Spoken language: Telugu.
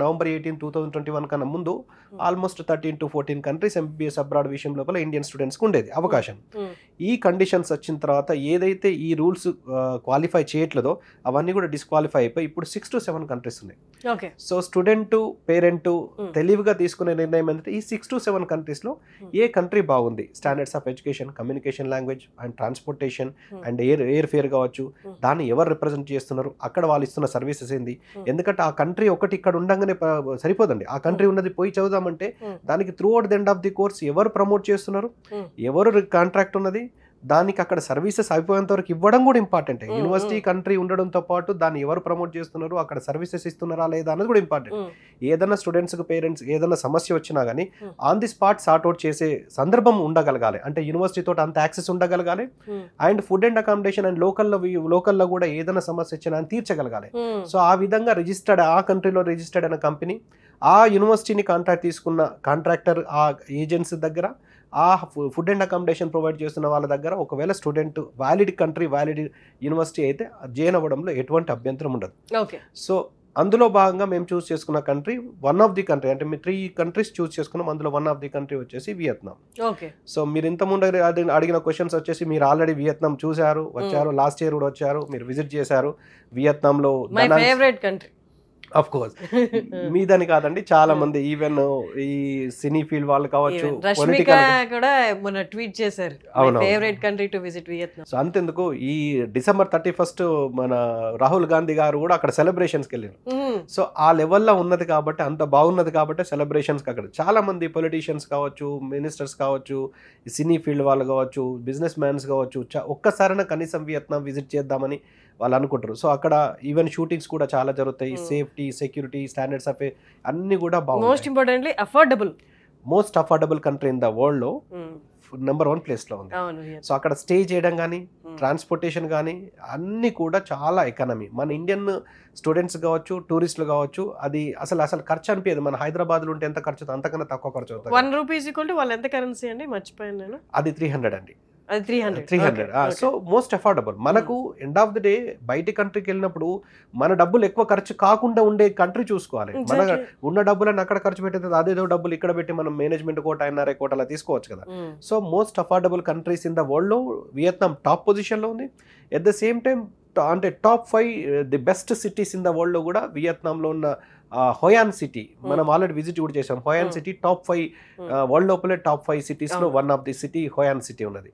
నవంబర్ 18, 2021 కన్నా ముందు almost 13 to 14 countries MBBS abroad విషయం లోపల ఇండియన్ స్టూడెంట్స్కి ఉండేది అవకాశం. ఈ కండిషన్స్ వచ్చిన తర్వాత ఏదైతే ఈ రూల్స్ క్వాలిఫై చేయట్లేదో అవన్నీ కూడా డిస్క్వాలిఫై అయిపోయి ఇప్పుడు 6 to 7 కంట్రీస్ ఉన్నాయి. సో స్టూడెంట్ పేరెంట్ తెలివిగా తీసుకునే నిర్ణయం ఏంటంటే ఈ 6 to 7 కంట్రీస్లో ఏ కంట్రీ బాగుంది, standards of education, communication language and transportation and air fair కావచ్చు, దాన్ని ఎవరు రిప్రజెంట్ చేస్తున్నారు, అక్కడ వాళ్ళు ఇస్తున్న సర్వీసెస్ ఏంది. ఎందుకంటే ఆ కంట్రీ ఒకటి ఇక్కడ ఉండగానే సరిపోదండి, ఆ కంట్రీ ఉన్నది పోయి చదువుదామంటే దానికి through out the end of the course ఎవరు ప్రమోట్ చేస్తున్నారు, ఎవరు కాంట్రాక్ట్ ఉన్నది, దానికి అక్కడ సర్వీసెస్ అయిపోయేంత వరకు ఇవ్వడం కూడా ఇంపార్టెంట్. యూనివర్సిటీ కంట్రీ ఉండడంతో పాటు దాన్ని ఎవరు ప్రమోట్ చేస్తున్నారు, అక్కడ సర్వీసెస్ ఇస్తున్నారా లేదా అన్నది కూడా ఇంపార్టెంట్. ఏదైనా స్టూడెంట్స్కి పేరెంట్స్ ఏదైనా సమస్య వచ్చినా కానీ ఆన్ ది స్పాట్ సార్ట్అవుట్ చేసే సందర్భం ఉండగలగాలి, అంటే యూనివర్సిటీ తోటి అంత యాక్సెస్ ఉండగలగాలి. And food and accommodation and లోకల్లో కూడా ఏదైనా సమస్య వచ్చినా అని తీర్చగలగాలి. సో ఆ విధంగా రిజిస్టర్డ్, ఆ కంట్రీలో రిజిస్టర్డ్ అయిన కంపెనీ ఆ యూనివర్సిటీని కాంట్రాక్ట్ తీసుకున్న కాంట్రాక్టర్ ఆ ఏజెన్సీ దగ్గర ఆ ఫుడ్ అండ్ అకామిడేషన్ ప్రొవైడ్ చేస్తున్న వాళ్ళ దగ్గర ఒకవేళ student valid country valid university అయితే జాయిన్ అవ్వడంలో ఎటువంటి అభ్యంతరం ఉండదు. సో అందులో భాగంగా మేము చూస్ చేసుకున్న country one of the country, అంటే మీ 3 కంట్రీస్ చూస్ చేసుకున్నాం, అందులో వన్ ఆఫ్ ది కంట్రీ వచ్చేసి వియత్నాం. సో మీరు ఇంతకుముందు అడిగిన క్వశ్చన్స్ వచ్చేసి మీరు ఆల్రెడీ వియత్నాం చూసారు, వచ్చారు, లాస్ట్ ఇయర్ కూడా వచ్చారు, మీరు విజిట్ చేశారు. వియత్నాంలో ఆఫ్ కోర్స్ మీదని కాదండి, చాలా మంది ఈవెన్ ఈ సినీ ఫీల్డ్ వాళ్ళు కావచ్చు, సో అంతెందుకు ఈ December 31 మన రాహుల్ గాంధీ గారు కూడా అక్కడ సెలబ్రేషన్స్కి వెళ్ళారు. సో ఆ లెవెల్లో ఉన్నది కాబట్టి, అంత బాగున్నది కాబట్టి సెలబ్రేషన్స్కి అక్కడ చాలా మంది పొలిటీషియన్స్ కావచ్చు, మినిస్టర్స్ కావచ్చు, సినీ ఫీల్డ్ వాళ్ళు కావచ్చు, బిజినెస్ మ్యాన్స్ కావచ్చు, ఒక్కసారైనా కనీసం వియత్నాం విజిట్ చేద్దామని వాళ్ళు అనుకుంటారు. సో అక్కడ ఈవెన్ షూటింగ్స్ కూడా చాలా జరుగుతాయి. సేఫ్టీ, సెక్యూరిటీ, స్టాండర్డ్స్ ఆఫ్ అన్ని కూడా బాగుంటాయి. Most importantly most affordable country in the world లో నెంబర్ 1 ప్లేస్ లో ఉంది. సో అక్కడ స్టే చేయడం కానీ, ట్రాన్స్పోర్టేషన్ కానీ అన్ని కూడా చాలా ఎకానమీ. మన ఇండియన్ స్టూడెంట్స్ కావచ్చు, టూరిస్టులు కావచ్చు, అది అసలు ఖర్చు అనిపించదు. మన హైదరాబాద్ లో ఉంటే ఎంత ఖర్చు అవుతుంది, అంతకన్నా తక్కువ ఖర్చు అవుతుంది. 1 రూపీస్ వాళ్ళు ఎంత కరెన్సీ అండి, మర్చిపోయాను నేను. అది 300 అండి. 300. So most affordable. మనకు ఎండ్ ఆఫ్ ది డే బయట కంట్రీకి వెళ్ళినప్పుడు మన డబ్బులు ఎక్కువ ఖర్చు కాకుండా ఉండే కంట్రీ చూసుకోవాలి. మన ఉన్న డబ్బులను అక్కడ ఖర్చు పెట్టేది, అదేదో డబ్బులు ఇక్కడ పెట్టి మనం మేనేజ్మెంట్ కోట, NRI కోట అలా తీసుకోవచ్చు కదా. So most affordable countries in the world లో వియత్నాం టాప్ పొజిషన్ లో ఉంది. ఎట్ ద సేమ్ టైం అంటే top 5 the best cities in the world లో కూడా వియత్నాంలో ఉన్న హోయాన్ సిటీ మనం ఆల్రెడీ విజిట్ కూడా చేసాం. హోయాన్ సిటీ టాప్ 5 వరల్డ్ లోపలే టాప్ 5 సిటీస్ లో one of the city Hoi An city ఉన్నది.